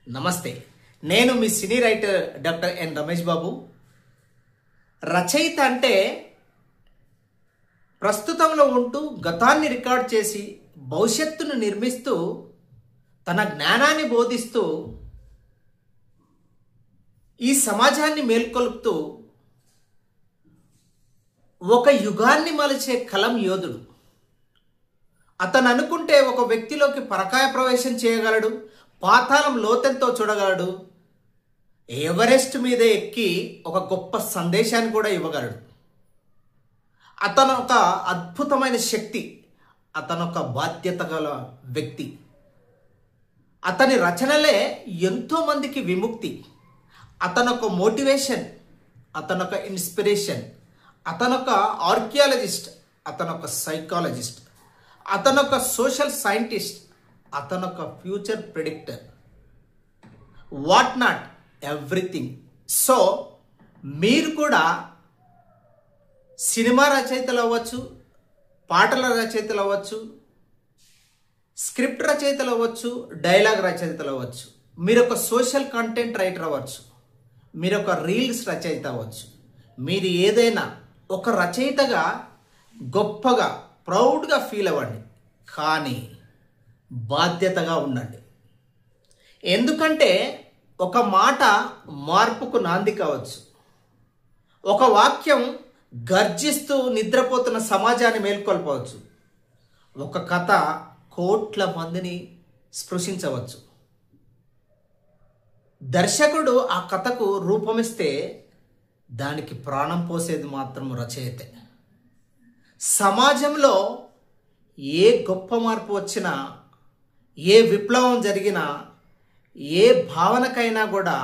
నమస్తే. నేను మీ సినీ writer doctor N Ramesh Babu. రచయిత అంటే ప్రస్తుతంలో ఉంటూ గతాన్ని రికార్డ్ చేసి భవిష్యత్తును నిర్మిస్తూ తన జ్ఞానాన్ని బోధిస్తూ ఈ సమాజాన్ని మేల్కొల్పుతూ ఒక యుగాన్ని మలిచే కలం యోధుడు. అతను అనుకుంటే ఒక వ్యక్తిలోకి పరకాయ ప్రవేశం చేయగలడు, పాతాళం లోతెంతో చూడగలడు, ఎవరెస్ట్ మీద ఎక్కి ఒక గొప్ప సందేశాన్ని కూడా ఇవ్వగలడు. అతను ఒక అద్భుతమైన శక్తి, అతను ఒక బాధ్యత గల వ్యక్తి. అతని రచనలే ఎంతో మందికి విముక్తి. అతను ఒక మోటివేషన్, అతను ఒక ఇన్స్పిరేషన్, అతను ఒక ఆర్కియాలజిస్ట్, అతను ఒక సైకాలజిస్ట్, అతను ఒక సోషల్ సైంటిస్ట్, అతను ఒక future predictor, what not everything. So మీరు కూడా సినిమా రచయితలు అవ్వచ్చు, పాటల రచయితలు అవ్వచ్చు, స్క్రిప్ట్ రచయితలు అవ్వచ్చు, డైలాగ్ రచయితలు అవ్వచ్చు, మీరు ఒక సోషల్ కంటెంట్ రైటర్ అవ్వచ్చు, మీరు ఒక రీల్స్ రచయిత అవ్వచ్చు. మీరు ఏదైనా ఒక రచయితగా గొప్పగా ప్రౌడ్గా ఫీల్ అవ్వండి, కానీ బాధ్యతగా ఉండండి. ఎందుకంటే ఒక మాట మార్పుకు నాంది కావచ్చు, ఒక వాక్యం గర్జిస్తూ నిద్రపోతున్న సమాజాన్ని మేల్కొల్పవచ్చు, ఒక కథ కోట్ల మందిని స్పృశించవచ్చు. దర్శకుడు ఆ కథకు రూపమిస్తే దానికి ప్రాణం పోసేది మాత్రం రచయితే. సమాజంలో ఏ గొప్ప మార్పు వచ్చినా, ఏ విప్లవం జరిగినా, ఏ భావనకైనా కూడా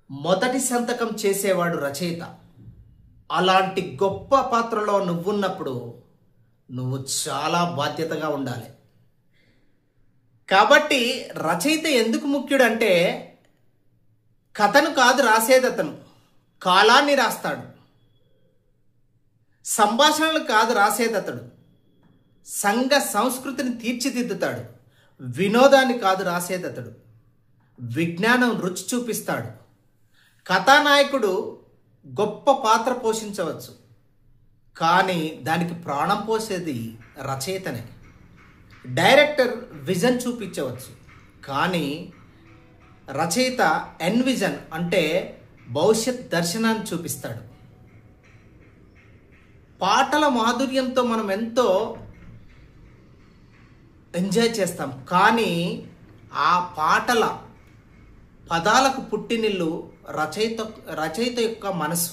మొదటి సంతకం చేసేవాడు రచయిత. అలాంటి గొప్ప పాత్రలో నువ్వున్నప్పుడు నువ్వు చాలా బాధ్యతగా ఉండాలి. కాబట్టి రచయిత ఎందుకు ముఖ్యుడంటే, కథను కాదు రాసేది అతను, కాలాన్ని రాస్తాడు. సంభాషణలు కాదు రాసేది అతడు, సంఘ సంస్కృతిని తీర్చిదిద్దుతాడు. వినోదాన్ని కాదు రాసేది అతడు, విజ్ఞానం రుచి చూపిస్తాడు. కథానాయకుడు గొప్ప పాత్ర పోషించవచ్చు, కానీ దానికి ప్రాణం పోసేది రచయితనే. డైరెక్టర్ విజన్ చూపించవచ్చు, కానీ రచయిత ఎన్విజన్ అంటే భవిష్యత్ దర్శనాన్ని చూపిస్తాడు. పాటల మాధుర్యంతో మనం ఎంతో ఎంజాయ్ చేస్తాం, కానీ ఆ పాటల పదాలకు పుట్టినిల్లు రచయిత యొక్క మనసు.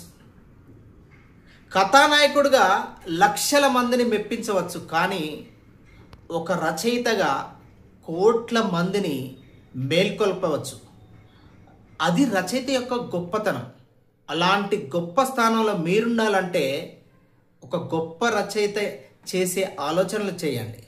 కథానాయకుడిగా లక్షల మందిని మెప్పించవచ్చు, కానీ ఒక రచయితగా కోట్ల మందిని మేల్కొల్పవచ్చు. అది రచయిత యొక్క గొప్పతనం. అలాంటి గొప్ప స్థానంలో మీరుండాలంటే ఒక గొప్ప రచయిత చేసే ఆలోచనలు చేయండి.